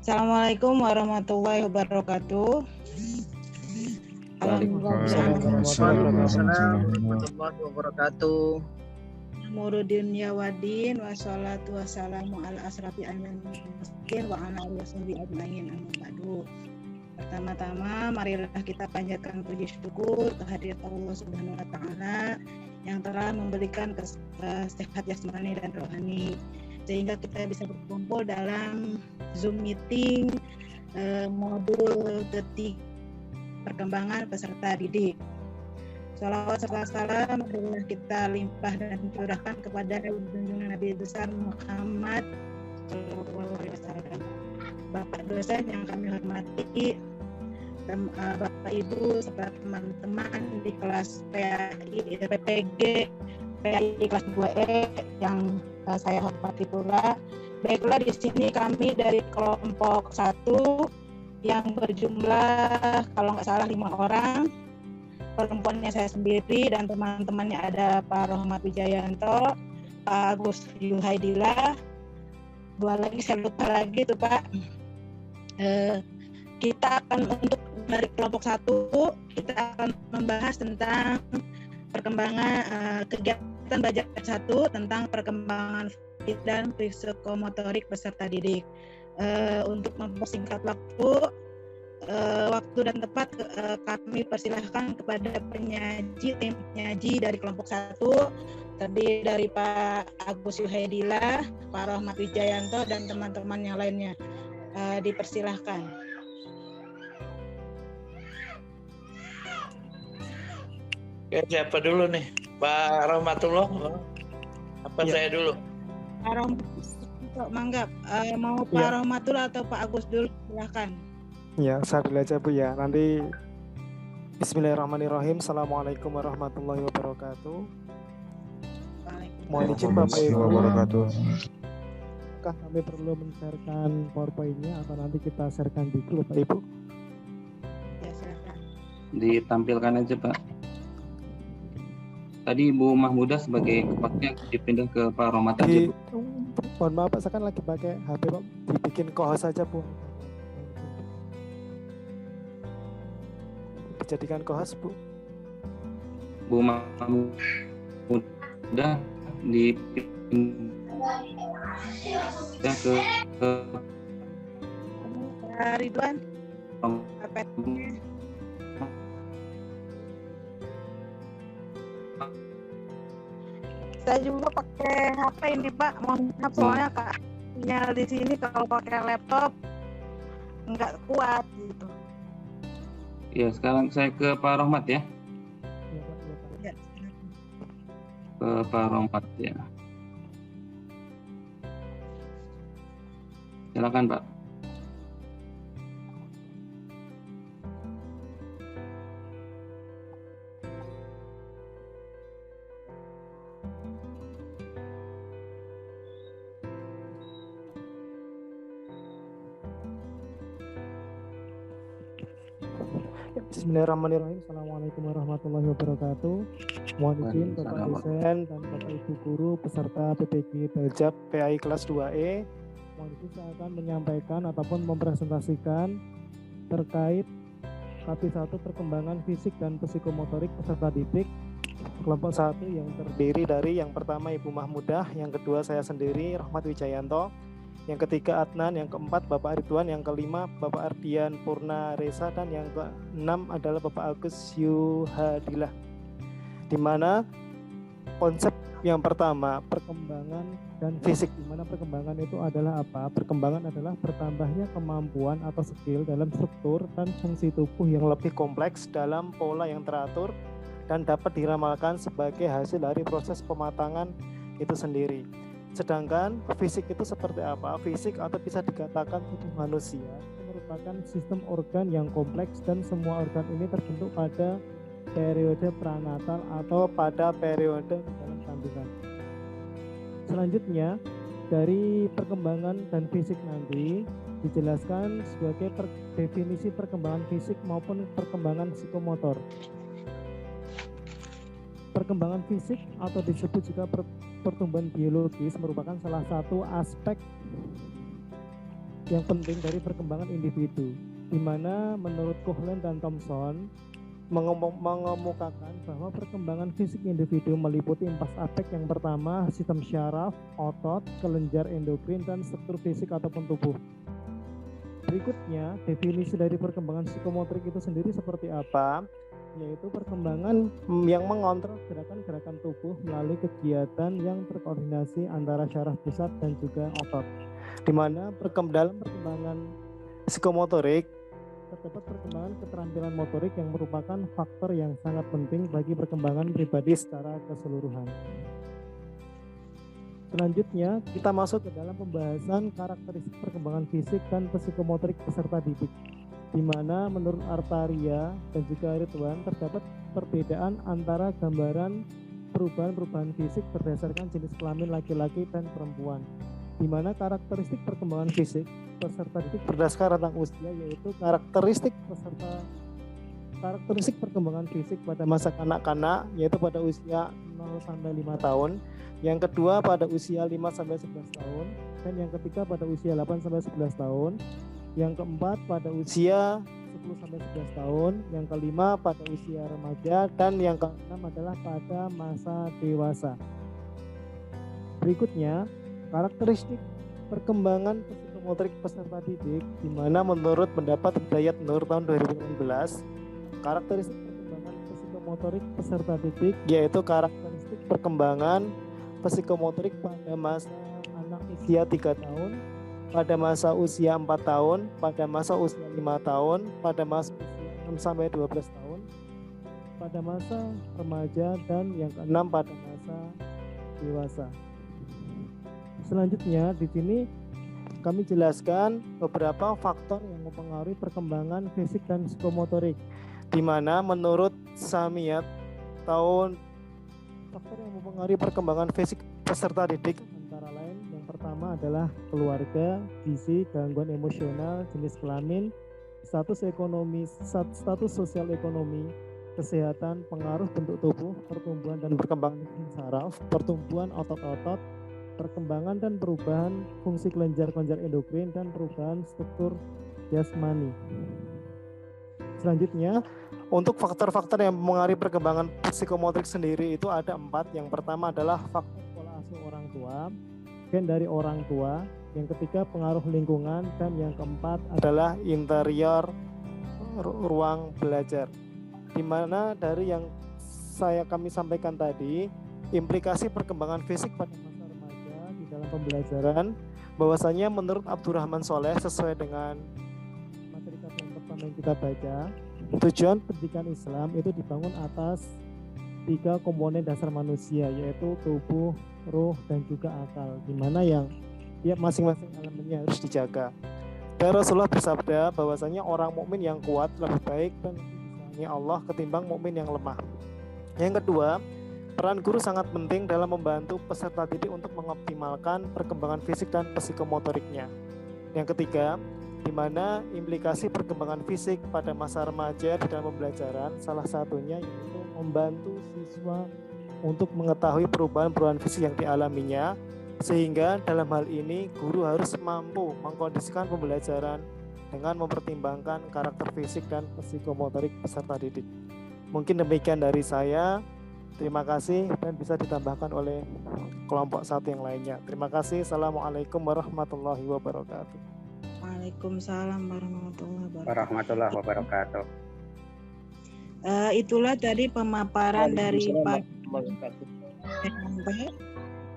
Assalamualaikum warahmatullahi wabarakatuh. Waalaikumsalam warahmatullahi wabarakatuh. Nurudin Yawadin wassalatu wassalamu ala asrafi al-mursalin wa ala alihi washabihi ajmain amma ba'du. Pertama-tama marilah kita panjatkan puji syukur kehadirat Allah Subhanahu wa taala yang telah memberikan sehat jasmani dan rohani sehingga kita bisa berkumpul dalam Zoom meeting modul ketiga perkembangan peserta didik. Salawat serta salam marilah kita limpah dan curahkan kepada junjungan Nabi besar Muhammad SAW. Bapak dosen yang kami hormati, Bapak Ibu serta teman-teman di kelas PPG PAI kelas 2E yang saya hormati pula. Baiklah, di sini kami dari kelompok 1 yang berjumlah kalau nggak salah 5 orang. Perempuannya saya sendiri dan teman-temannya ada Pak Rohmat Wijayanto, Pak Agus Yuhaidillah, 2 lagi saya lupa lagi tuh Pak. Kita akan untuk dari kelompok 1 kita akan membahas tentang perkembangan kegiatan belajar 1 tentang perkembangan fisik dan psikomotorik peserta didik. Untuk mempersingkat waktu dan tempat kami persilahkan kepada tim penyaji dari kelompok 1 terdiri dari Pak Agus Yuhaidillah, Pak Rohmat Wijayanto dan teman-teman yang lainnya. Dipersilahkan. Oke, siapa dulu nih? Pak Rahmatullah? Apa ya. Saya dulu? Pak Rahmatullah, manggap. Mau Pak ya. Rahmatullah atau Pak Agus dulu, silahkan. Ya, saya dulu aja Bu ya. Nanti Bismillahirrahmanirrahim. Assalamualaikum warahmatullahi wabarakatuh. Mohon izin Bapak Ibu. Apakah kami perlu men-sharekan PowerPoint-nya atau nanti kita sharekan di grup Pak Ibu? Ya, silakan. Ditampilkan aja Pak. Tadi Bu Mahmudah sebagai kepaknya dipindah ke Pak Rohmat aja Bu. Mohon maaf Pak, saya kan lagi pakai HP Pak. Dibikin co-host saja Bu. Dijadikan co-host Bu. Bu Mahmudah dipindah ke Ridwan. Saya juga pakai HP ini Pak, mohon maaf soalnya Kak sinyal di sini kalau pakai laptop nggak kuat gitu. Ya, sekarang saya ke Pak Rohmat ya. Ya. Ke Pak Rohmat ya. Silakan Pak. Bismillahirrahmanirrahim. Assalamualaikum warahmatullahi wabarakatuh. Mohon izin Bapak dosen dan Bapak Ibu guru peserta PPG Beljab PAI kelas 2E. Mohon izin saya akan menyampaikan ataupun mempresentasikan terkait KP1 perkembangan fisik dan psikomotorik peserta didik kelompok 1 yang terdiri dari yang pertama Ibu Mahmudah, yang kedua saya sendiri Rohmat Wijayanto, yang ketiga Adnan, yang keempat Bapak Ridwan, yang kelima Bapak Ardian Purna Resa, dan yang keenam adalah Bapak Agus Yuhadillah. Di mana konsep yang pertama perkembangan dan fisik, di mana perkembangan itu adalah apa? Perkembangan adalah bertambahnya kemampuan atau skill dalam struktur dan fungsi tubuh yang lebih kompleks dalam pola yang teratur dan dapat diramalkan sebagai hasil dari proses pematangan itu sendiri. Sedangkan fisik itu seperti apa? Fisik atau bisa dikatakan tubuh manusia itu merupakan sistem organ yang kompleks dan semua organ ini terbentuk pada periode pranatal atau pada periode dalam kandungan. Selanjutnya, dari perkembangan dan fisik nanti dijelaskan sebagai definisi perkembangan fisik maupun perkembangan psikomotor. Perkembangan fisik atau disebut juga pertumbuhan biologis merupakan salah satu aspek yang penting dari perkembangan individu, di mana menurut Coughlin dan Thomson mengemukakan bahwa perkembangan fisik individu meliputi 4 aspek. Yang pertama, sistem syaraf, otot, kelenjar endokrin, dan struktur fisik ataupun tubuh. Berikutnya, definisi dari perkembangan psikomotorik itu sendiri seperti apa? Yaitu perkembangan yang mengontrol gerakan-gerakan tubuh melalui kegiatan yang terkoordinasi antara syaraf pusat dan juga otot. Di mana dalam perkembangan psikomotorik terdapat perkembangan keterampilan motorik yang merupakan faktor yang sangat penting bagi perkembangan pribadi secara keseluruhan. Selanjutnya, kita masuk ke dalam pembahasan karakteristik perkembangan fisik dan psikomotorik peserta didik, di mana menurut Artaria dan juga Ridwan terdapat perbedaan antara gambaran perubahan-perubahan fisik berdasarkan jenis kelamin laki-laki dan perempuan, di mana karakteristik perkembangan fisik peserta didik berdasarkan rentang usia, yaitu karakteristik perkembangan fisik pada masa kanak-kanak, yaitu pada usia 0-5 tahun, yang kedua pada usia 5-11 tahun, dan yang ketiga pada usia 8-11 tahun, yang keempat pada usia 10-11 tahun, yang kelima pada usia remaja, dan yang keenam adalah pada masa dewasa. Berikutnya, karakteristik perkembangan psikomotorik peserta didik, di mana menurut pendapat Hidayat Nur tahun 2018, karakteristik perkembangan psikomotorik peserta didik yaitu karakteristik perkembangan psikomotorik pada masa anak usia 3 tahun, pada masa usia 4 tahun, pada masa usia 5 tahun, pada masa usia 6-12 tahun, pada masa remaja, dan yang keenam pada masa dewasa. Selanjutnya di sini kami jelaskan beberapa faktor yang mempengaruhi perkembangan fisik dan psikomotorik, di mana menurut Samiyat faktor yang mempengaruhi perkembangan fisik peserta didik antara lain yang pertama adalah keluarga, gizi, gangguan emosional, jenis kelamin, status ekonomi, status sosial ekonomi, kesehatan, pengaruh bentuk tubuh, pertumbuhan dan perkembangan saraf, pertumbuhan otot-otot, perkembangan dan perubahan fungsi kelenjar-kelenjar endokrin, dan perubahan struktur jasmani. Selanjutnya, untuk faktor-faktor yang mempengaruhi perkembangan psikomotorik sendiri itu ada 4. Yang pertama adalah faktor pola asuh orang tua, gen dari orang tua. Yang ketiga pengaruh lingkungan, dan yang keempat adalah interior ruang belajar. Di mana dari yang kami sampaikan tadi, implikasi perkembangan fisik pada masa remaja di dalam pembelajaran, bahwasanya menurut Abdurrahman Soleh sesuai dengan materi yang pertama yang kita baca, tujuan pendidikan Islam itu dibangun atas 3 komponen dasar manusia, yaitu tubuh, ruh, dan juga akal, di mana yang masing-masing elemennya harus dijaga. Dan Rasulullah bersabda bahwasanya orang mukmin yang kuat lebih baik dan disayangnya Allah ketimbang mukmin yang lemah. Yang kedua, peran guru sangat penting dalam membantu peserta didik untuk mengoptimalkan perkembangan fisik dan psikomotoriknya. Yang ketiga, di mana implikasi perkembangan fisik pada masa remaja di dalam pembelajaran salah satunya yaitu membantu siswa untuk mengetahui perubahan-perubahan fisik yang dialaminya, sehingga dalam hal ini guru harus mampu mengkondisikan pembelajaran dengan mempertimbangkan karakter fisik dan psikomotorik peserta didik. Mungkin demikian dari saya. Terima kasih, dan bisa ditambahkan oleh kelompok 1 yang lainnya. Terima kasih. Assalamualaikum warahmatullahi wabarakatuh. Waalaikumsalam warahmatullahi warahmatullahi wabarakatuh. Itulah tadi pemaparan dari Pak.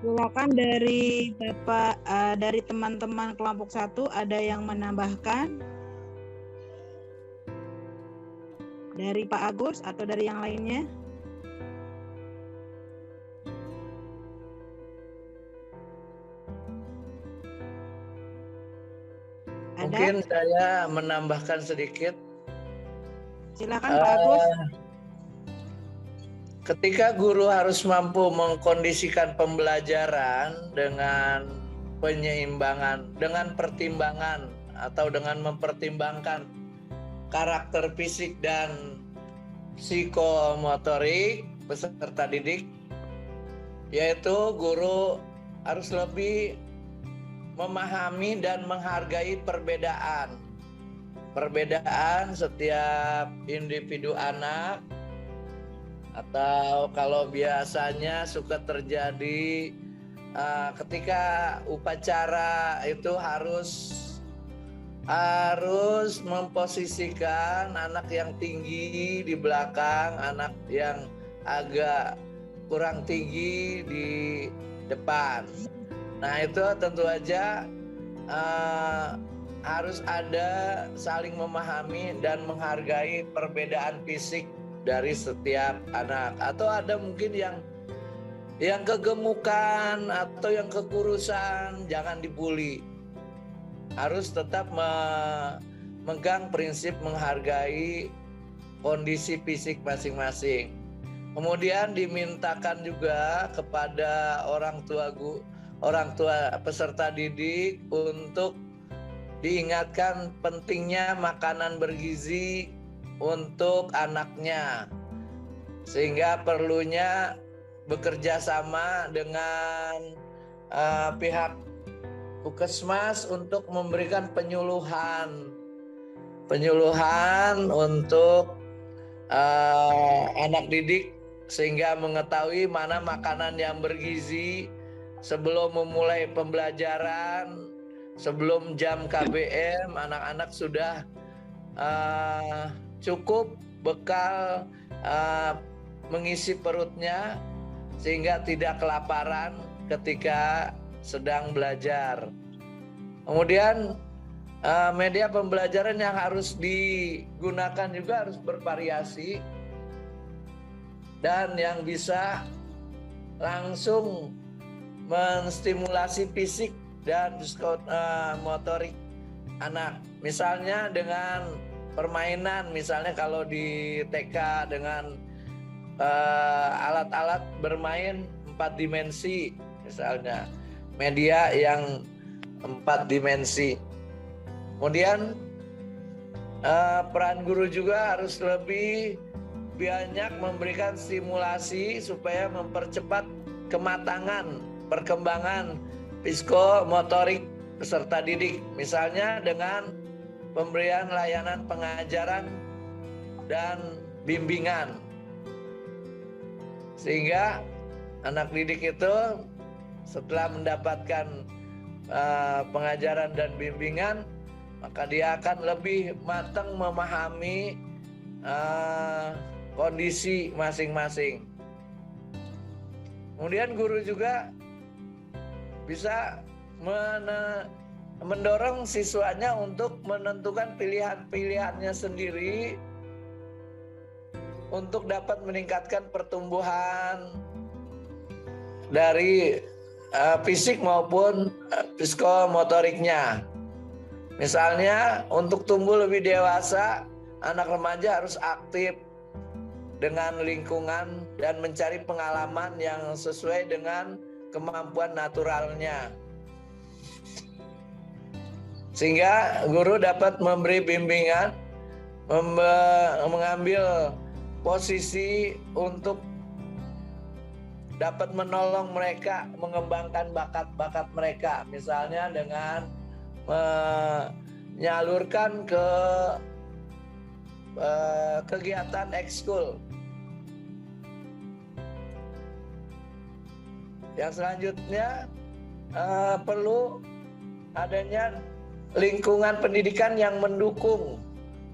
Silakan dari Bapak, dari teman-teman kelompok 1 ada yang menambahkan? Dari Pak Agus atau dari yang lainnya? Mungkin saya menambahkan sedikit. Silakan Pak Agus. Ketika guru harus mampu mengkondisikan pembelajaran dengan penyeimbangan, dengan pertimbangan atau dengan mempertimbangkan karakter fisik dan psikomotorik peserta didik, yaitu guru harus lebih memahami dan menghargai perbedaan setiap individu anak, atau kalau biasanya suka terjadi ketika upacara itu harus memposisikan anak yang tinggi di belakang, anak yang agak kurang tinggi di depan. Nah, itu tentu aja harus ada saling memahami dan menghargai perbedaan fisik dari setiap anak. Atau ada mungkin yang kegemukan atau yang kekurusan, jangan dibully. Harus tetap memegang prinsip menghargai kondisi fisik masing-masing. Kemudian dimintakan juga kepada orang tua peserta didik untuk diingatkan pentingnya makanan bergizi untuk anaknya, sehingga perlunya bekerja sama dengan pihak Puskesmas untuk memberikan penyuluhan untuk anak didik, sehingga mengetahui mana makanan yang bergizi sebelum memulai pembelajaran. Sebelum jam KBM, anak-anak sudah cukup bekal mengisi perutnya sehingga tidak kelaparan ketika sedang belajar. Kemudian media pembelajaran yang harus digunakan juga harus bervariasi dan yang bisa langsung menstimulasi fisik dan motorik anak. Misalnya dengan permainan, misalnya kalau di TK dengan alat-alat bermain 4 dimensi, misalnya media yang 4 dimensi. Kemudian peran guru juga harus lebih banyak memberikan stimulasi supaya mempercepat kematangan, perkembangan psikomotorik peserta didik, misalnya dengan pemberian layanan pengajaran dan bimbingan, sehingga anak didik itu setelah mendapatkan pengajaran dan bimbingan, maka dia akan lebih matang memahami kondisi masing-masing. Kemudian guru juga bisa mendorong siswanya untuk menentukan pilihan-pilihannya sendiri untuk dapat meningkatkan pertumbuhan dari fisik maupun psikomotoriknya. Misalnya untuk tumbuh lebih dewasa, anak remaja harus aktif dengan lingkungan dan mencari pengalaman yang sesuai dengan kemampuan naturalnya, sehingga guru dapat memberi bimbingan, mengambil posisi untuk dapat menolong mereka mengembangkan bakat-bakat mereka, misalnya dengan menyalurkan ke kegiatan ekskul. Yang selanjutnya perlu adanya lingkungan pendidikan yang mendukung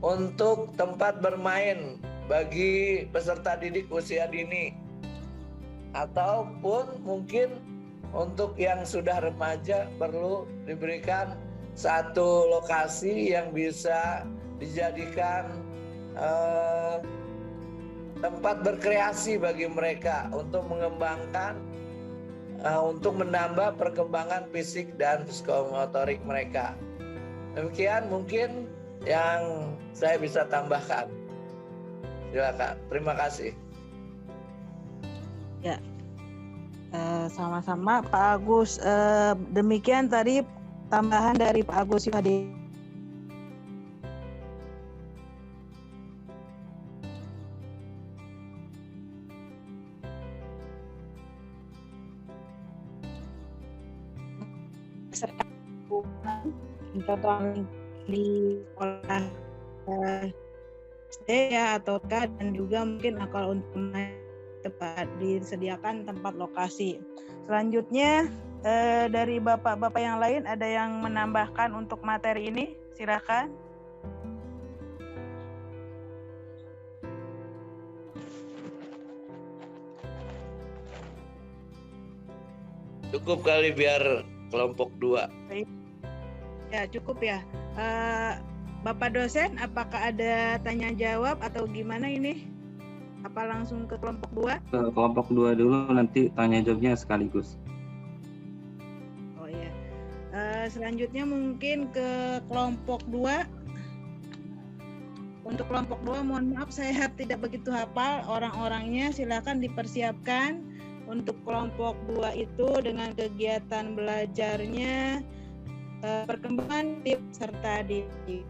untuk tempat bermain bagi peserta didik usia dini, ataupun mungkin untuk yang sudah remaja perlu diberikan satu lokasi yang bisa dijadikan tempat berkreasi bagi mereka untuk mengembangkan, untuk menambah perkembangan fisik dan psikomotorik mereka. Demikian mungkin yang saya bisa tambahkan. Silakan. Terima kasih. Ya, sama-sama Pak Agus. Demikian tadi tambahan dari Pak Agus tadi. contoh di sekolah SD ya atau K, dan juga mungkin kalau untuk tepat disediakan tempat lokasi. Selanjutnya dari bapak-bapak yang lain ada yang menambahkan untuk materi ini, silakan. Cukup kali biar kelompok 2. Ya cukup ya. Bapak dosen, apakah ada tanya jawab atau gimana ini? Apa langsung ke kelompok 2? Ke kelompok 2 dulu, nanti tanya jawabnya sekaligus. Oh iya. Selanjutnya mungkin ke kelompok 2. Untuk kelompok 2 mohon maaf saya tidak begitu hafal orang-orangnya, silakan dipersiapkan. Untuk kelompok 2 itu dengan kegiatan belajarnya perkembangan tips serta didik.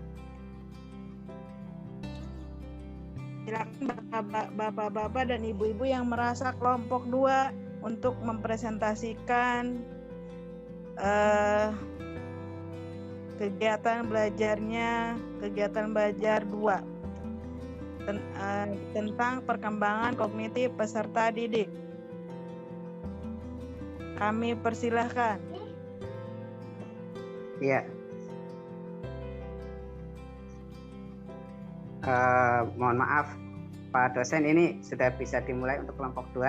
Silakan bapak-bapak dan ibu-ibu yang merasa kelompok 2 untuk mempresentasikan kegiatan belajarnya, kegiatan belajar 2 tentang perkembangan kognitif peserta didik. Kami persilahkan. Iya. Mohon maaf, Pak dosen, ini sudah bisa dimulai untuk kelompok 2.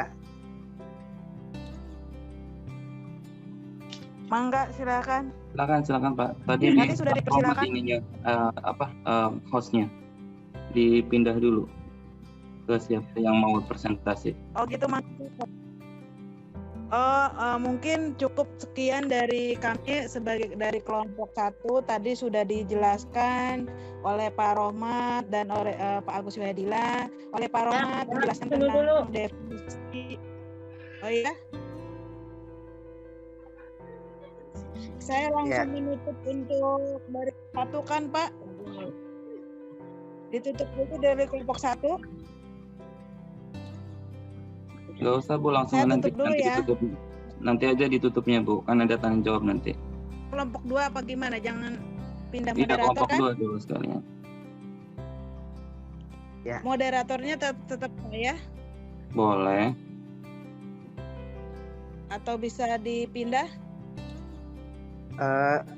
Mangga, silakan. Silakan Pak. Tadi sudah dipersilakan. Ininya, hostnya dipindah dulu ke siapa yang mau presentasi. Oh gitu, mungkin cukup sekian dari kami sebagai dari kelompok 1. Tadi sudah dijelaskan oleh Pak Rohmat dan oleh Pak Agus Wadila. Oleh Pak Rohmat menjelaskan tentang definisi. Oh iya. Saya langsung menutup untuk dari 1 kan Pak? Ditutup dulu dari kelompok 1. Gak usah Bu, langsung nanti ya. ditutup. Nanti aja ditutupnya Bu, kan ada tanya jawab nanti. Kelompok 2 apa gimana? Jangan pindah Iya, moderator kelompok kan? 2 dulu sekalian. Ya. Moderatornya tetap saya Boleh. atau bisa dipindah?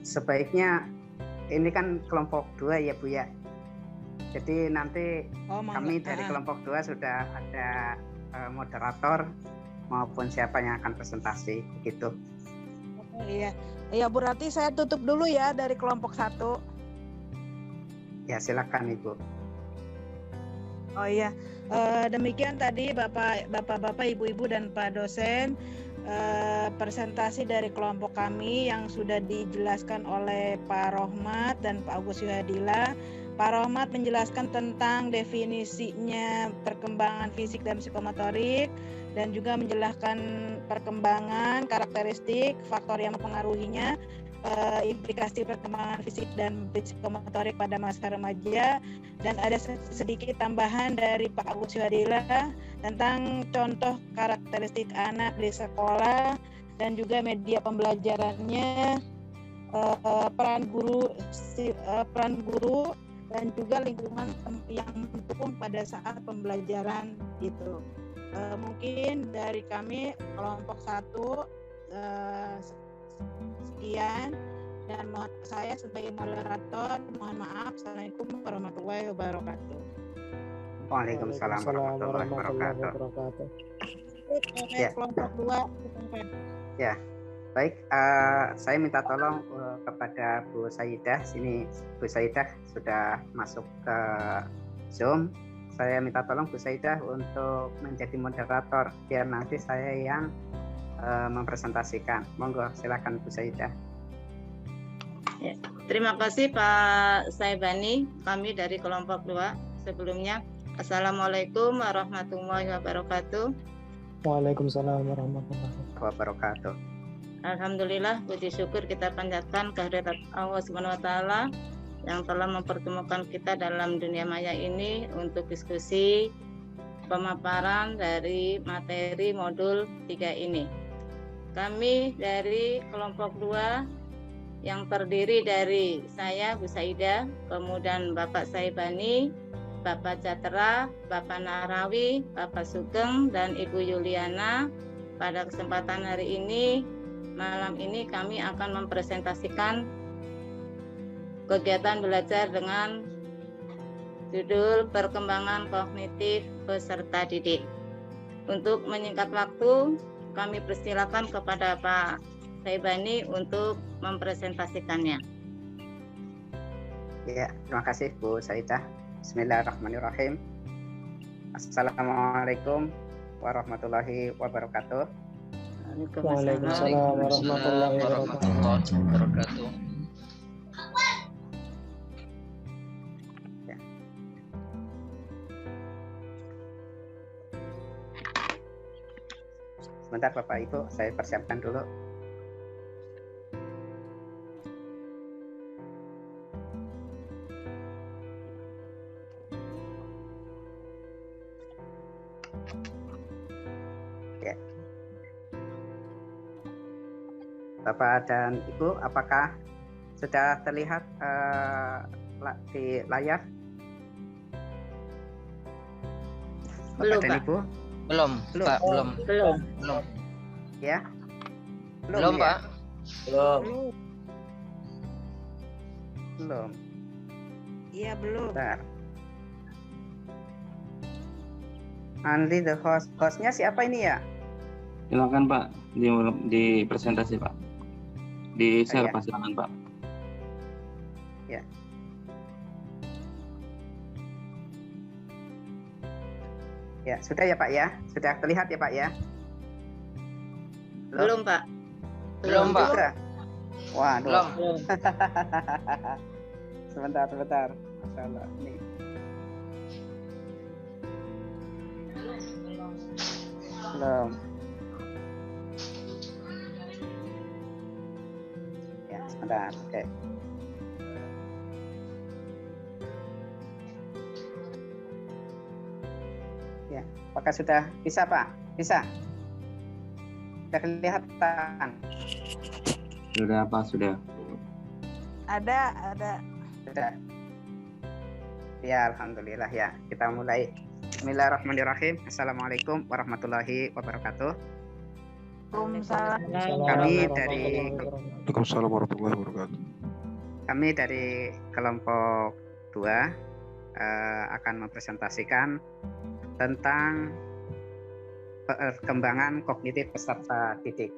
Sebaiknya ini kan kelompok 2 ya Bu ya. Jadi nanti kami dari kelompok 2 sudah ada moderator maupun siapa yang akan presentasi gitu. Oh, iya. Ya berarti saya tutup dulu ya dari kelompok 1. Ya silakan Ibu. Oh iya. Demikian tadi Bapak-bapak, Ibu-ibu dan Pak dosen presentasi dari kelompok kami yang sudah dijelaskan oleh Pak Rohmat dan Pak Agus Wadila. Pak Rohmat menjelaskan tentang definisinya perkembangan fisik dan psikomotorik dan juga menjelaskan perkembangan karakteristik, faktor yang mempengaruhinya, implikasi perkembangan fisik dan psikomotorik pada masa remaja, dan ada sedikit tambahan dari Pak Agus Wadila tentang contoh karakteristik anak di sekolah dan juga media pembelajarannya, peran guru dan juga lingkungan yang mendukung pada saat pembelajaran itu. Mungkin dari kami kelompok 1 sekian, dan saya sebagai moderator mohon maaf. Assalamualaikum warahmatullahi wabarakatuh. Waalaikumsalam warahmatullahi wabarakatuh. Ya. Kelompok 2. Ya. Baik, saya minta tolong kepada Bu Saidah. Sini Bu Saidah sudah masuk ke Zoom. Saya minta tolong Bu Saidah untuk menjadi moderator biar nanti saya yang mempresentasikan. Monggo, silakan Bu Saidah. Ya, terima kasih Pak Saibani. Kami dari kelompok 2. Sebelumnya, Assalamualaikum warahmatullahi wabarakatuh. Waalaikumsalam warahmatullahi wabarakatuh. Alhamdulillah, puji syukur kita panjatkan kehadirat Allah Subhanahu wa taala yang telah mempertemukan kita dalam dunia maya ini untuk diskusi pemaparan dari materi modul 3 ini. Kami dari kelompok 2 yang terdiri dari saya, Bu Saidah, kemudian Bapak Saibani, Bapak Catra, Bapak Nahrawi, Bapak Sugeng, dan Ibu Yuliana. Pada kesempatan hari ini, malam ini kami akan mempresentasikan kegiatan belajar dengan judul Perkembangan Kognitif Peserta Didik. Untuk menyingkat waktu, kami persilakan kepada Pak Saibani untuk mempresentasikannya. Ya, terima kasih Bu Saidah. Bismillahirrahmanirrahim. Assalamualaikum warahmatullahi wabarakatuh. Waalaikumsalam warahmatullahi wabarakatuh. Sebentar Bapak Ibu, saya persiapkan dulu. Ya. Bapak dan Ibu, apakah sudah terlihat di layar? Bapak Belum, dan Pak. Ibu? Belum, Belum. Pak, belum. Ya? Belum, ya? Pak. Belum. Belum. Iya belum. Bentar. Andi the host. Hostnya siapa ini ya? Silakan Pak, di presentasi Pak. Di share Iya. Pak, silakan Pak. Ya. Ya, sudah ya Pak ya? Sudah terlihat ya Pak ya? Belum, Pak. Belum, Pak. Juga? Waduh. Belum. Sebentar. Masya Allah. Nih. Belum. Ya, sebentar. Oke. Ya, apakah sudah bisa Pak? Bisa? Sudah kelihatan? Sudah Pak, sudah. Ada. Sudah. Ya, alhamdulillah ya. Kita mulai. Bismillahirrahmanirrahim. Assalamualaikum warahmatullahi wabarakatuh. Waalaikumsalam. Kami dari Waalaikumsalam warahmatullahi wabarakatuh. Kami dari kelompok 2 akan mempresentasikan tentang perkembangan kognitif peserta didik.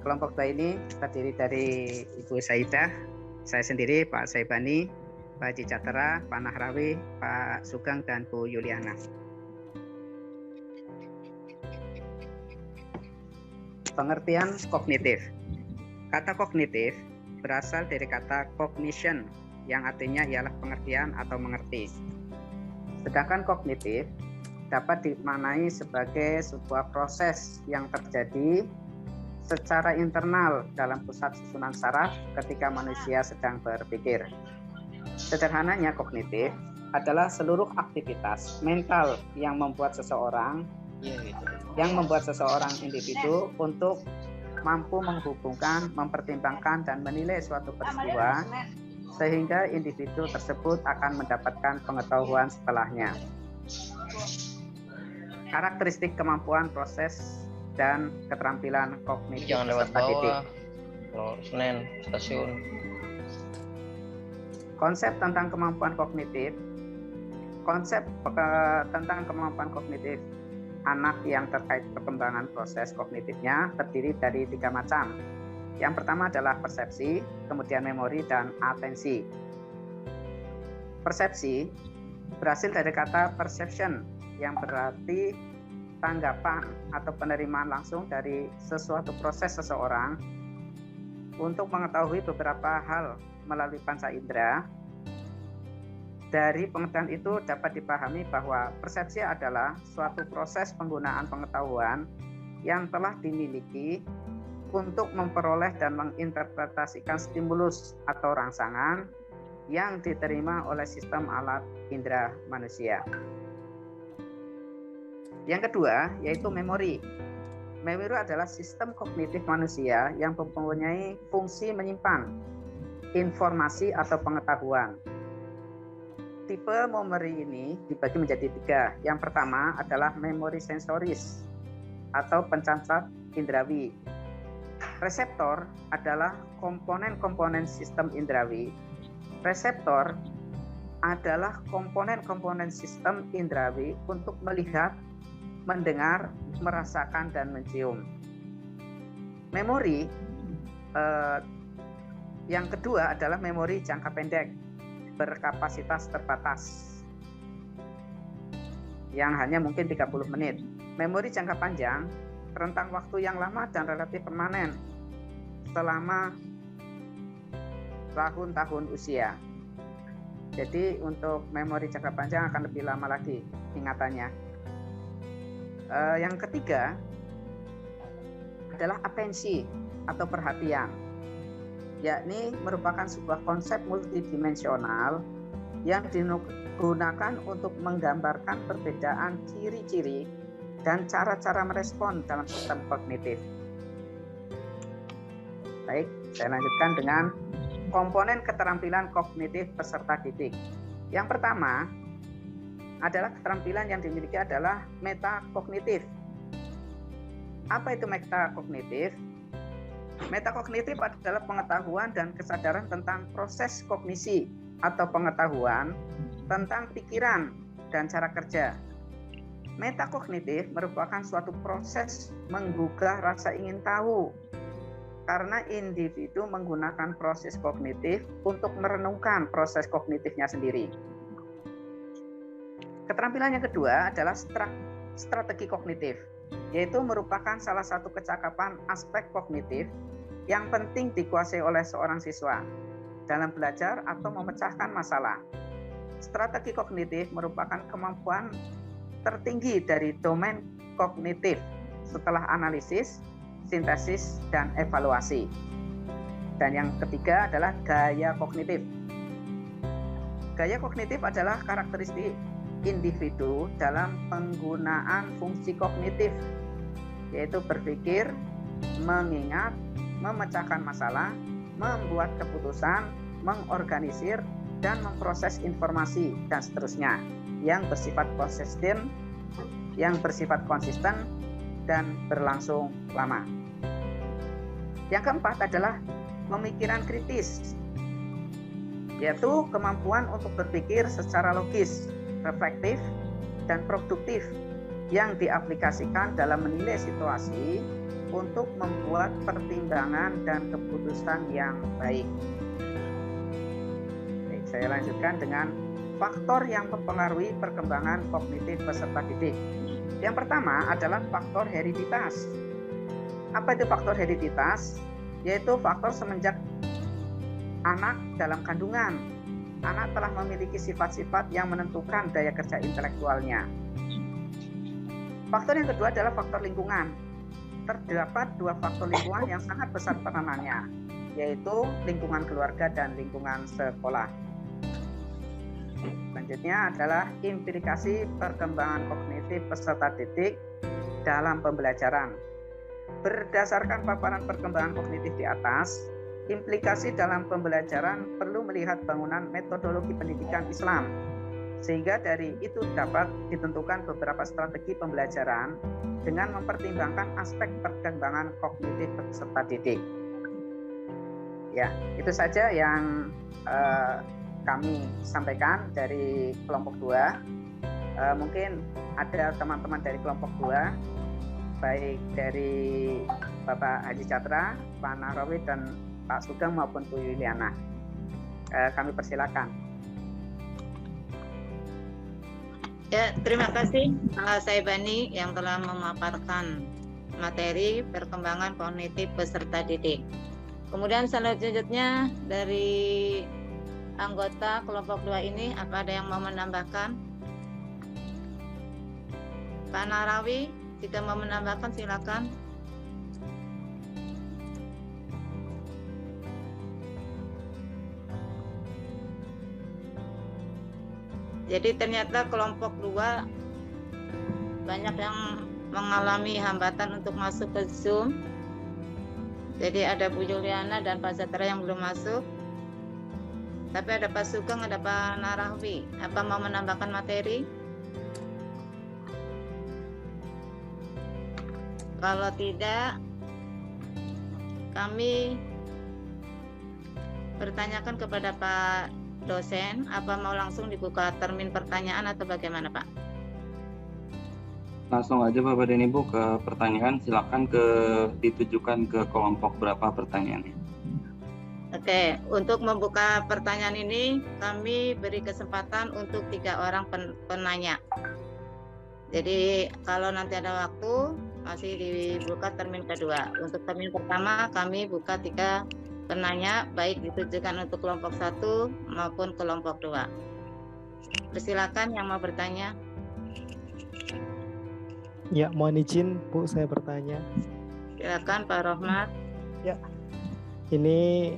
Kelompok 2 ini terdiri dari Ibu Saidah, saya sendiri, Pak Saibani, Pak Haji Catra, Pak Nahrawi, Pak Sugeng, dan Bu Yuliana. Pengertian kognitif. Kata kognitif berasal dari kata cognition, yang artinya ialah pengertian atau mengerti. Sedangkan kognitif dapat dimaknai sebagai sebuah proses yang terjadi secara internal dalam pusat susunan saraf ketika manusia sedang berpikir. Sederhananya, kognitif adalah seluruh aktivitas mental yang membuat seseorang individu untuk mampu menghubungkan, mempertimbangkan, dan menilai suatu peristiwa sehingga individu tersebut akan mendapatkan pengetahuan setelahnya. Karakteristik kemampuan proses dan keterampilan kognitif Jangan lewat peserta didik. bawah. Oh, Senen, stasiun. Konsep tentang kemampuan kognitif anak yang terkait perkembangan proses kognitifnya terdiri dari 3 macam. Yang pertama adalah persepsi, kemudian memori, dan atensi. Persepsi berasal dari kata perception, yang berarti tanggapan atau penerimaan langsung dari sesuatu proses seseorang untuk mengetahui beberapa hal melalui panca indera. Dari pengertian itu dapat dipahami bahwa persepsi adalah suatu proses penggunaan pengetahuan yang telah dimiliki untuk memperoleh dan menginterpretasikan stimulus atau rangsangan yang diterima oleh sistem alat indera manusia. Yang kedua yaitu memori. Memori adalah sistem kognitif manusia yang mempunyai fungsi menyimpan informasi atau pengetahuan. Tipe memori ini dibagi menjadi 3. Yang pertama adalah memori sensoris atau pencatat indrawi. Reseptor adalah komponen-komponen sistem indrawi. Reseptor adalah komponen-komponen sistem indrawi untuk melihat, mendengar, merasakan, dan mencium. Memori yang kedua adalah memori jangka pendek berkapasitas terbatas yang hanya mungkin 30 menit. Memori jangka panjang rentang waktu yang lama dan relatif permanen selama tahun-tahun usia. Jadi untuk memori jangka panjang akan lebih lama lagi ingatannya. Yang ketiga adalah atensi atau perhatian, yakni merupakan sebuah konsep multidimensional yang digunakan untuk menggambarkan perbedaan ciri-ciri dan cara-cara merespon dalam sistem kognitif. Baik, saya lanjutkan dengan komponen keterampilan kognitif peserta didik. Yang pertama adalah keterampilan yang dimiliki adalah metakognitif. Apa itu metakognitif? Metakognitif adalah pengetahuan dan kesadaran tentang proses kognisi atau pengetahuan tentang pikiran dan cara kerja. Metakognitif merupakan suatu proses menggugah rasa ingin tahu karena individu menggunakan proses kognitif untuk merenungkan proses kognitifnya sendiri. Keterampilan yang kedua adalah strategi kognitif, yaitu merupakan salah satu kecakapan aspek kognitif yang penting dikuasai oleh seorang siswa dalam belajar atau memecahkan masalah. Strategi kognitif merupakan kemampuan tertinggi dari domain kognitif setelah analisis, sintesis, dan evaluasi. Dan yang ketiga adalah gaya kognitif. Gaya kognitif adalah karakteristik individu dalam penggunaan fungsi kognitif, yaitu berpikir, mengingat, memecahkan masalah, membuat keputusan, mengorganisir, dan memproses informasi, dan seterusnya, yang bersifat konsisten dan berlangsung lama. Yang keempat adalah pemikiran kritis, yaitu kemampuan untuk berpikir secara logis, reflektif, dan produktif yang diaplikasikan dalam menilai situasi untuk membuat pertimbangan dan keputusan yang baik. Baik, saya lanjutkan dengan faktor yang mempengaruhi perkembangan kognitif peserta didik. Yang pertama adalah faktor hereditas. Apa itu faktor hereditas? Yaitu faktor semenjak anak dalam kandungan. Anak telah memiliki sifat-sifat yang menentukan daya kerja intelektualnya. Faktor yang kedua adalah faktor lingkungan. Terdapat 2 faktor lingkungan yang sangat besar peranannya, yaitu lingkungan keluarga dan lingkungan sekolah. Selanjutnya adalah implikasi perkembangan kognitif peserta didik dalam pembelajaran. Berdasarkan paparan perkembangan kognitif di atas, implikasi dalam pembelajaran perlu melihat bangunan metodologi pendidikan Islam, sehingga dari itu dapat ditentukan beberapa strategi pembelajaran dengan mempertimbangkan aspek perkembangan kognitif peserta didik. Ya, itu saja yang kami sampaikan dari kelompok 2. Mungkin ada teman-teman dari kelompok 2, baik dari Bapak Haji Catra, Pak Nahrawi, dan Pak Sugeng maupun Bu Yuliana. Kami persilakan. Ya, terima kasih saya Bani yang telah memaparkan materi perkembangan kognitif peserta didik. Kemudian selanjutnya dari anggota kelompok 2 ini, apa ada yang mau menambahkan? Pak Nahrawi, jika mau menambahkan silakan. Jadi ternyata kelompok 2 banyak yang mengalami hambatan untuk masuk ke Zoom. Jadi ada Bu Juliana dan Pak Zatra yang belum masuk. Tapi ada Pak Sugeng, ada Pak Narahwi. Apa mau menambahkan materi? Kalau tidak, kami bertanyakan kepada Pak dosen, apa mau langsung dibuka termin pertanyaan atau bagaimana Pak? Langsung aja Bapak dan Ibu ke pertanyaan, silakan ditujukan ke kelompok berapa pertanyaannya. Oke, untuk membuka pertanyaan ini kami beri kesempatan untuk 3 orang penanya. Jadi kalau nanti ada waktu masih dibuka termin kedua. Untuk termin pertama kami buka 3 penanya, baik ditujukan untuk kelompok 1 maupun kelompok 2. Persilakan yang mau bertanya. Ya, mohon izin Bu, saya bertanya. Silakan Pak Rohmat. Ya, ini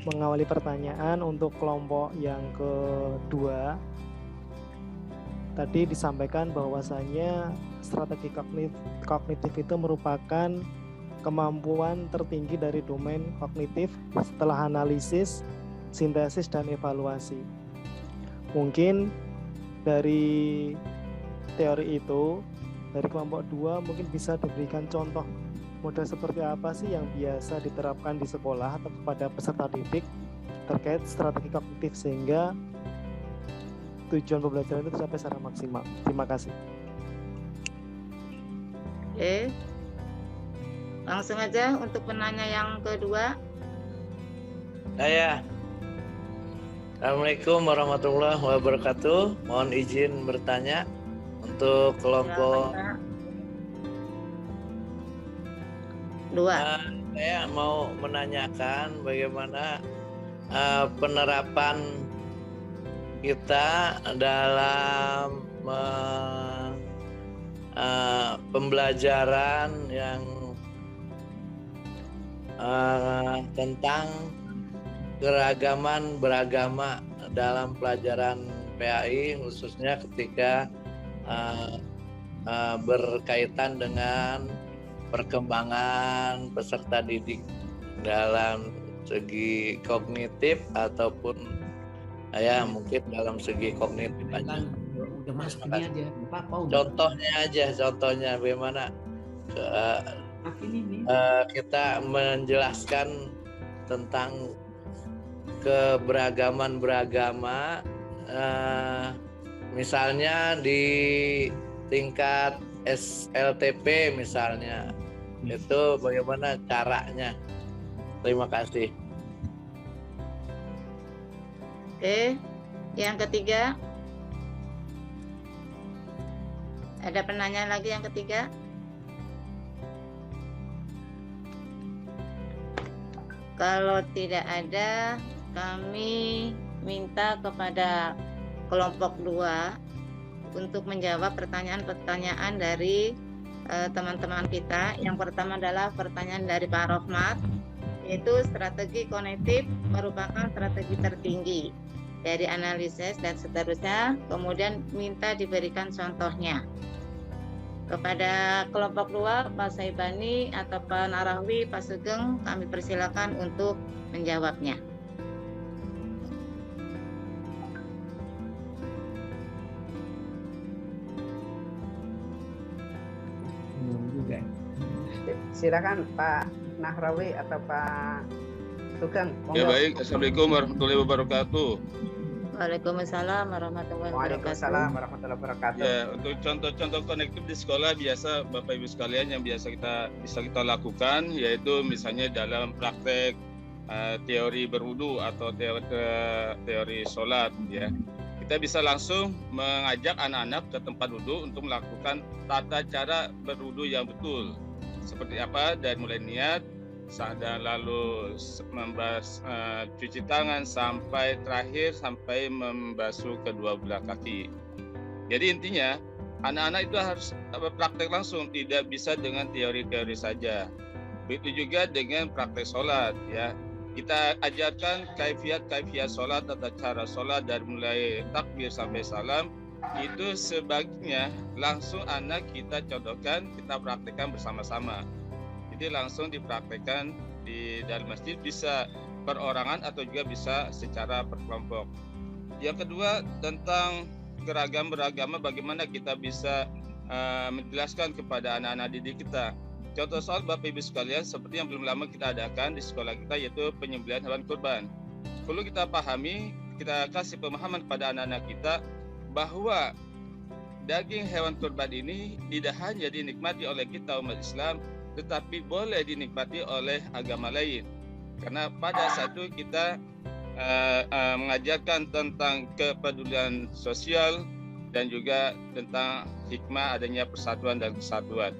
mengawali pertanyaan untuk kelompok yang kedua. Tadi disampaikan bahwasannya strategi kognitif itu merupakan kemampuan tertinggi dari domain kognitif setelah analisis, sintesis, dan evaluasi. Mungkin dari teori itu, dari kelompok 2 mungkin bisa diberikan contoh model seperti apa sih yang biasa diterapkan di sekolah atau kepada peserta didik terkait strategi kognitif sehingga tujuan pembelajaran itu tercapai secara maksimal. Terima kasih. Oke. Langsung aja untuk penanya yang kedua. Saya. Assalamualaikum warahmatullahi wabarakatuh. Mohon izin bertanya untuk kelompok 2. Saya mau menanyakan bagaimana penerapan kita dalam pembelajaran yang tentang keragaman beragama dalam pelajaran PAI, khususnya ketika berkaitan dengan perkembangan peserta didik dalam segi kognitif ataupun mungkin dalam segi kognitif aja. Udah masuk ini aja. Contohnya bagaimana kita menjelaskan tentang keberagaman beragama, misalnya di tingkat SLTP misalnya, itu bagaimana caranya? Terima kasih. Oke, yang ketiga. Ada penanya lagi yang ketiga? Kalau tidak ada, kami minta kepada kelompok 2 untuk menjawab pertanyaan-pertanyaan dari teman-teman kita. Yang pertama adalah pertanyaan dari Pak Rohmat, yaitu strategi kognitif merupakan strategi tertinggi dari analisis dan seterusnya. Kemudian minta diberikan contohnya. Kepada kelompok 2, Pak Saibani atau Pak Narahwi, Pak Sugeng, kami persilakan untuk menjawabnya. Silakan Pak Nahrawi atau Pak Sugeng. Ya baik, Assalamualaikum warahmatullahi wabarakatuh. Waalaikumsalam warahmatullahi wabarakatuh. Waalaikumsalam warahmatullahi wabarakatuh. Ya, untuk contoh-contoh konektif di sekolah biasa Bapak Ibu sekalian yang bisa kita lakukan, yaitu misalnya dalam praktek teori berwudu atau teori sholat, ya. Kita bisa langsung mengajak anak-anak ke tempat wudu untuk melakukan tata cara berwudu yang betul. Seperti apa, dari mulai niat, dan lalu cuci tangan sampai terakhir sampai membasuh kedua belah kaki. Jadi intinya anak-anak itu harus praktek langsung, tidak bisa dengan teori-teori saja. Begitu juga dengan praktek sholat, ya. Kita ajarkan kaifiat sholat, tata cara sholat dari mulai takbir sampai salam, itu sebaiknya langsung anak kita contohkan, kita praktekkan bersama-sama. Jadi langsung dipraktekkan di dalam masjid, bisa perorangan atau juga bisa secara berkelompok. Yang kedua tentang beragama, bagaimana kita bisa menjelaskan kepada anak-anak didik kita. Contoh soal Bapak Ibu sekalian, seperti yang belum lama kita adakan di sekolah kita, yaitu penyembelihan hewan kurban. Perlu kita pahami, kita kasih pemahaman kepada anak-anak kita bahwa daging hewan kurban ini tidak hanya dinikmati oleh kita umat Islam, tetapi boleh dinikmati oleh agama lain. Karena pada saat itu kita mengajarkan tentang kepedulian sosial dan juga tentang hikmah adanya persatuan dan kesatuan.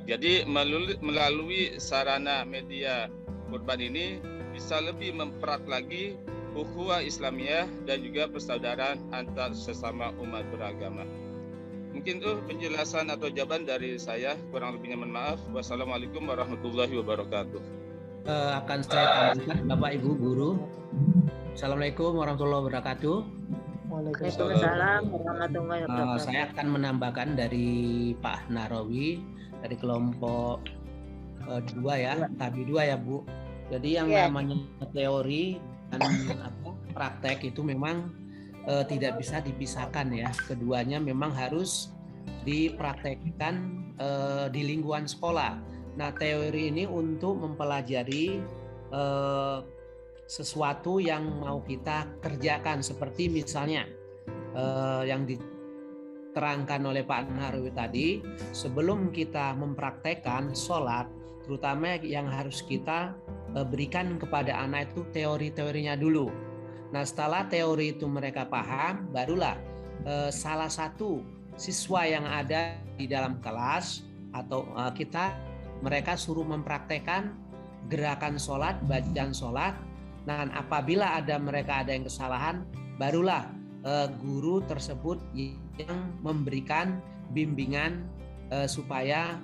Jadi melalui sarana media kurban ini bisa lebih mempererat lagi ukhuwah Islamiyah dan juga persaudaraan antar sesama umat beragama. Mungkin itu penjelasan atau jawaban dari saya, kurang lebihnya mohon maaf. Wassalamualaikum warahmatullahi wabarakatuh. Akan saya tambahkan Bapak Ibu guru. Assalamualaikum warahmatullahi wabarakatuh. Waalaikumsalam warahmatullahi wabarakatuh. Saya akan menambahkan dari Pak Narawi dari kelompok 2 ya, tabi 2 ya Bu. Jadi yang namanya teori dan praktek itu memang tidak bisa dipisahkan ya. Keduanya memang harus dipraktekkan di lingkungan sekolah. Nah, teori ini untuk mempelajari sesuatu yang mau kita kerjakan, seperti misalnya yang diterangkan oleh Pak Narawi tadi, sebelum kita mempraktekkan sholat, terutama yang harus kita berikan kepada anak itu teori-teorinya dulu. Nah, setelah teori itu mereka paham, barulah salah satu siswa yang ada di dalam kelas atau mereka suruh mempraktekkan gerakan sholat, bacaan sholat. Nah, apabila mereka ada yang kesalahan, barulah guru tersebut yang memberikan bimbingan supaya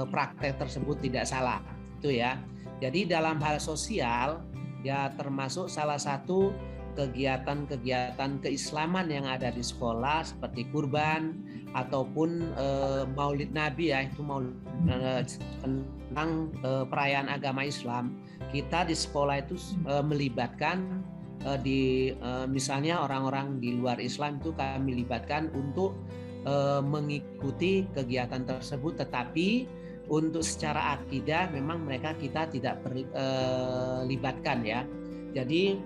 praktek tersebut tidak salah. Itu ya. Jadi dalam hal sosial ya termasuk salah satu kegiatan-kegiatan keislaman yang ada di sekolah seperti kurban ataupun Maulid Nabi ya, itu maulid tentang perayaan agama Islam. Kita di sekolah itu melibatkan misalnya orang-orang di luar Islam itu kami libatkan untuk mengikuti kegiatan tersebut, tetapi untuk secara akidah memang kita tidak libatkan ya. Jadi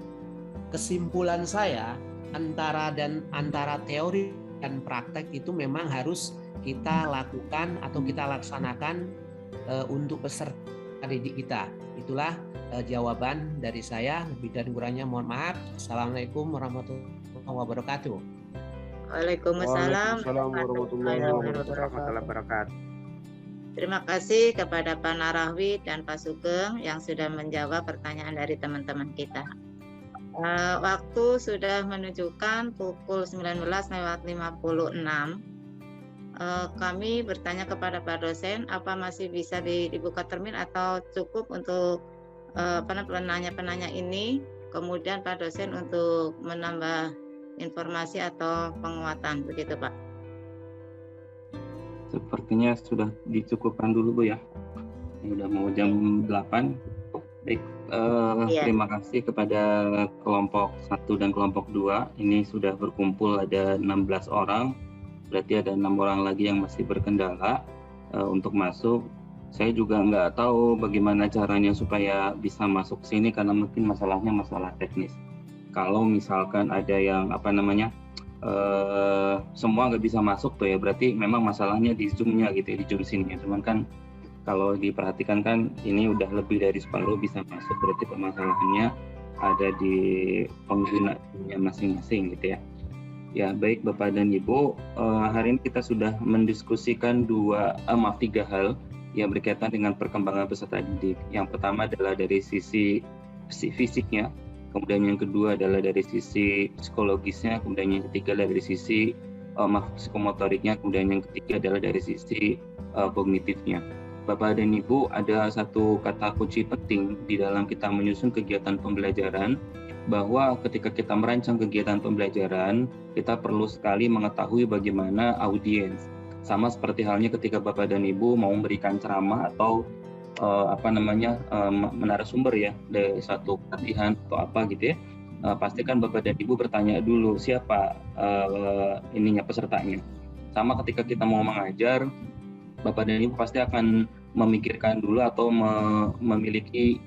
kesimpulan saya antara teori dan praktek itu memang harus kita lakukan atau kita laksanakan untuk peserta didik kita. Itulah jawaban dari saya. Lebih dan kurangnya mohon maaf. Assalamualaikum warahmatullahi wabarakatuh. Waalaikumsalam warahmatullahi wabarakatuh. Terima kasih kepada Pak Narawi dan Pak Sugeng yang sudah menjawab pertanyaan dari teman-teman kita. Waktu sudah menunjukkan pukul 19.56. Kami bertanya kepada Pak dosen, apa masih bisa dibuka termin atau cukup untuk penanya ini, kemudian Pak dosen untuk menambah informasi atau penguatan, begitu Pak? Sepertinya sudah dicukupkan dulu Bu ya. Ini udah mau jam 8. Baik, terima kasih kepada kelompok 1 dan kelompok 2. Ini sudah berkumpul ada 16 orang. Berarti ada 6 orang lagi yang masih berkendala untuk masuk. Saya juga nggak tahu bagaimana caranya supaya bisa masuk sini karena mungkin masalahnya masalah teknis. Kalau misalkan ada yang semua nggak bisa masuk tuh ya, berarti memang masalahnya di Zoom-nya gitu ya, di Zoom sini. Cuman kan kalau diperhatikan kan ini udah lebih dari separuh bisa masuk, berarti permasalahannya ada di penggunanya masing-masing gitu ya. Ya baik Bapak dan Ibu, hari ini kita sudah mendiskusikan 3 hal yang berkaitan dengan perkembangan peserta didik. Yang pertama adalah dari sisi fisiknya, kemudian yang kedua adalah dari sisi psikologisnya, kemudian yang ketiga adalah dari sisi psikomotoriknya, kemudian yang ketiga adalah dari sisi kognitifnya. Bapak dan Ibu, ada satu kata kunci penting di dalam kita menyusun kegiatan pembelajaran, bahwa ketika kita merancang kegiatan pembelajaran, kita perlu sekali mengetahui bagaimana audiens. Sama seperti halnya ketika Bapak dan Ibu mau memberikan ceramah atau menarasumber ya dari satu pelatihan atau apa gitu ya. Pastikan Bapak dan Ibu bertanya dulu siapa pesertanya. Sama ketika kita mau mengajar, Bapak dan Ibu pasti akan memikirkan dulu atau memiliki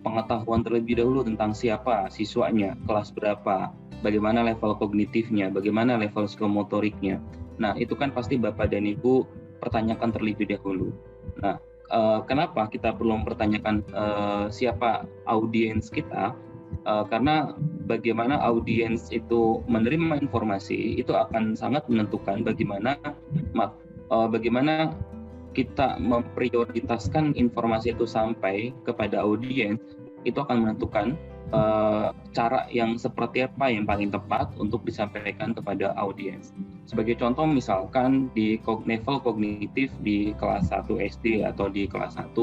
pengetahuan terlebih dahulu tentang siapa siswanya, kelas berapa, bagaimana level kognitifnya, bagaimana level psikomotoriknya. Nah, itu kan pasti Bapak dan Ibu pertanyakan terlebih dahulu. Nah, kenapa kita perlu mempertanyakan siapa audiens kita? Karena bagaimana audiens itu menerima informasi itu akan sangat menentukan bagaimana kita memprioritaskan informasi itu sampai kepada audiens. Itu akan menentukan cara yang seperti apa yang paling tepat untuk disampaikan kepada audiens. Sebagai contoh misalkan di level kognitif di kelas 1 SD atau di kelas 1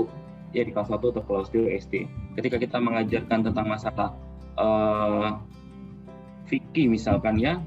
di kelas 1 atau kelas 2 SD. Ketika kita mengajarkan tentang masalah fikih misalkan ya,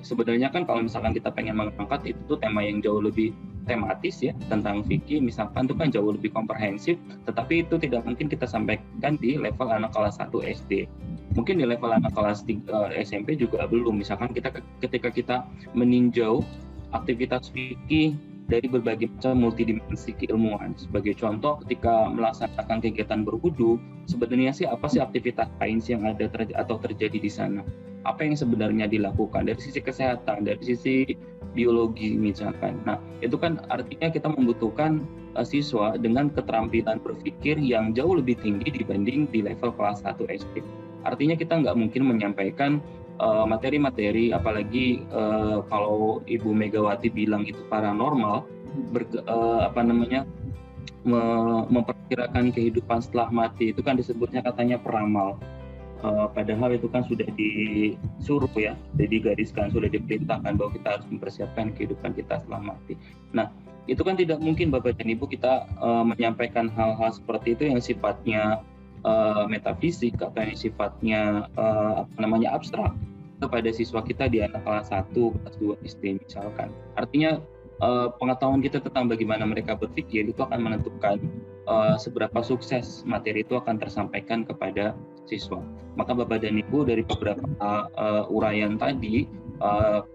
sebenarnya kan kalau misalkan kita pengen mengangkat itu tuh tema yang jauh lebih tematis ya tentang fikih misalkan itu kan jauh lebih komprehensif, tetapi itu tidak mungkin kita sampaikan di level anak kelas 1 SD. Mungkin di level anak kelas 3 SMP juga belum. Misalkan ketika kita meninjau aktivitas fikih dari berbagai macam multidimensi keilmuan. Sebagai contoh, ketika melaksanakan kegiatan berwudu, sebenarnya apa sih aktivitas sains yang ada atau terjadi di sana? Apa yang sebenarnya dilakukan dari sisi kesehatan, dari sisi biologi misalkan. Nah, itu kan artinya kita membutuhkan siswa dengan keterampilan berpikir yang jauh lebih tinggi dibanding di level kelas 1 SD. Artinya kita nggak mungkin menyampaikan materi-materi, apalagi kalau Ibu Megawati bilang itu paranormal, memperkirakan kehidupan setelah mati, itu kan disebutnya katanya peramal. Padahal itu kan sudah disuruh ya, sudah digariskan, sudah diperintahkan bahwa kita harus mempersiapkan kehidupan kita setelah mati. Nah, itu kan tidak mungkin Bapak dan Ibu kita menyampaikan hal-hal seperti itu yang sifatnya metafisik atau yang sifatnya abstrak kepada siswa kita di anak kelas 1, kelas 2 SD misalkan. Artinya pengetahuan kita tentang bagaimana mereka berpikir itu akan menentukan seberapa sukses materi itu akan tersampaikan kepada siswa. Maka Bapak dan Ibu dari beberapa uraian tadi,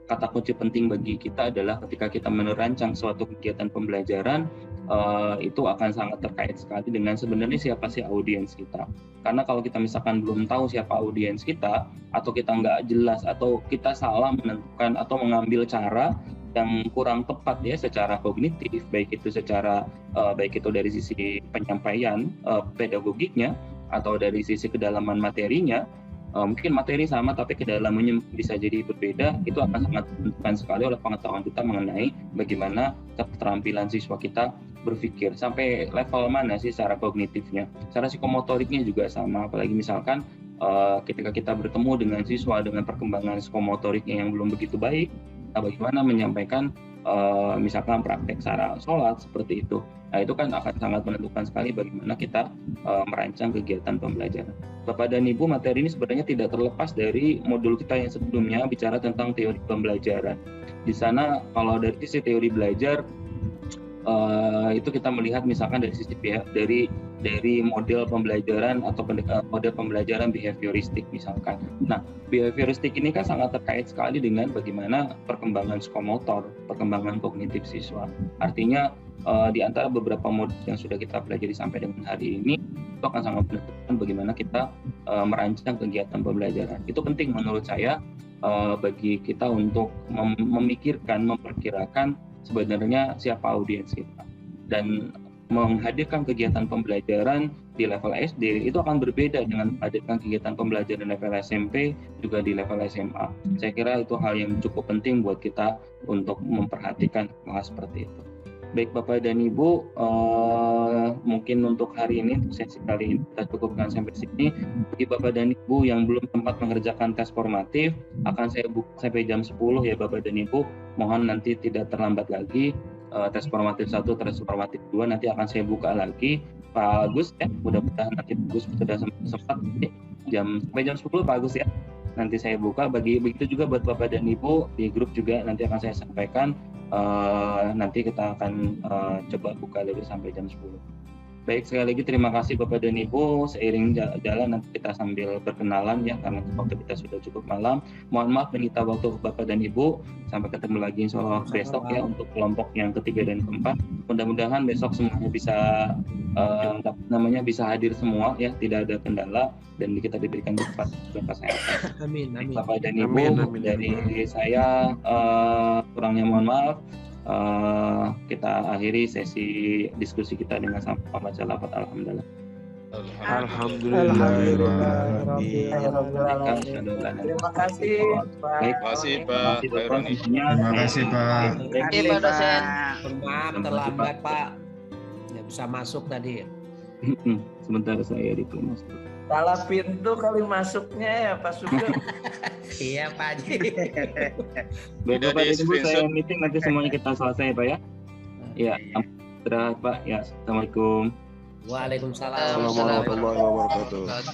kata kunci penting bagi kita adalah ketika kita merancang suatu kegiatan pembelajaran, itu akan sangat terkait sekali dengan sebenarnya siapa sih audiens kita. Karena kalau kita misalkan belum tahu siapa audiens kita, atau kita nggak jelas, atau kita salah menentukan atau mengambil cara yang kurang tepat ya secara kognitif, baik itu dari sisi penyampaian pedagogiknya atau dari sisi kedalaman materinya, mungkin materi sama tapi kedalamannya bisa jadi berbeda, itu akan sangat menentukan sekali oleh pengetahuan kita mengenai bagaimana keterampilan siswa kita berpikir sampai level mana sih secara kognitifnya. Secara psikomotoriknya juga sama, apalagi misalkan ketika kita bertemu dengan siswa dengan perkembangan psikomotoriknya yang belum begitu baik, bagaimana menyampaikan misalkan praktek cara sholat seperti itu. Nah, itu kan akan sangat menentukan sekali bagaimana kita merancang kegiatan pembelajaran. Bapak dan Ibu, materi ini sebenarnya tidak terlepas dari modul kita yang sebelumnya bicara tentang teori pembelajaran. Di sana kalau dari sisi teori belajar itu kita melihat misalkan dari sisi dari model pembelajaran atau model pembelajaran behavioristik misalkan. Nah, behavioristik ini kan sangat terkait sekali dengan bagaimana perkembangan psikomotor, perkembangan kognitif siswa. Artinya di antara beberapa model yang sudah kita pelajari sampai dengan hari ini, itu akan sangat menentukan bagaimana kita merancang kegiatan pembelajaran. Itu penting menurut saya bagi kita untuk memikirkan, memperkirakan sebenarnya siapa audiens kita, dan menghadirkan kegiatan pembelajaran di level SD itu akan berbeda dengan menghadirkan kegiatan pembelajaran level SMP juga di level SMA. Saya kira itu hal yang cukup penting buat kita untuk memperhatikan hal seperti itu. Baik Bapak dan Ibu, mungkin untuk hari ini, untuk sesi kali ini kita cukupkan sampai sini. Bagi Bapak dan Ibu yang belum sempat mengerjakan tes formatif, akan saya buka sampai jam 10 ya Bapak dan Ibu. Mohon nanti tidak terlambat lagi, tes formatif 1, tes formatif 2 nanti akan saya buka lagi. Pak Agus ya, mudah-mudahan nanti Gus sudah sempat sampai jam 10 Pak Agus ya. Nanti saya buka, begitu juga buat Bapak dan Ibu di grup juga nanti akan saya sampaikan. Nanti kita akan coba buka dulu sampai jam 10. Baik, sekali lagi terima kasih Bapak dan Ibu. Seiring jalan nanti kita sambil perkenalan ya, karena waktu kita sudah cukup malam. Mohon maaf menyita waktu Bapak dan Ibu. Sampai ketemu lagi insya Allah besok ya untuk kelompok yang ketiga dan keempat. Mudah-mudahan besok semuanya bisa hadir semua ya, tidak ada kendala dan kita diberikan kesehatan. Amin. Bapak dan Ibu, dari saya kurangnya mohon maaf. Kita akhiri sesi diskusi kita dengan sama baca lafaz alhamdulillah. Terima kasih Pak. Baik. Terima kasih Pak. Terima kasih Pak. Oke Pak dosen. Maaf terlambat Pak. Ya bisa masuk tadi. Sebentar saya dipromosi. Salah pintu kali masuknya ya Pak Sugeng. Iya Pak Haji. Baik Bapak dan Ibu, saya meeting nanti semuanya kita selesai Pak ya. Ya, istirahat Pak. Ya, assalamualaikum. Waalaikumsalam. Assalamualaikum warahmatullahi wabarakatuh.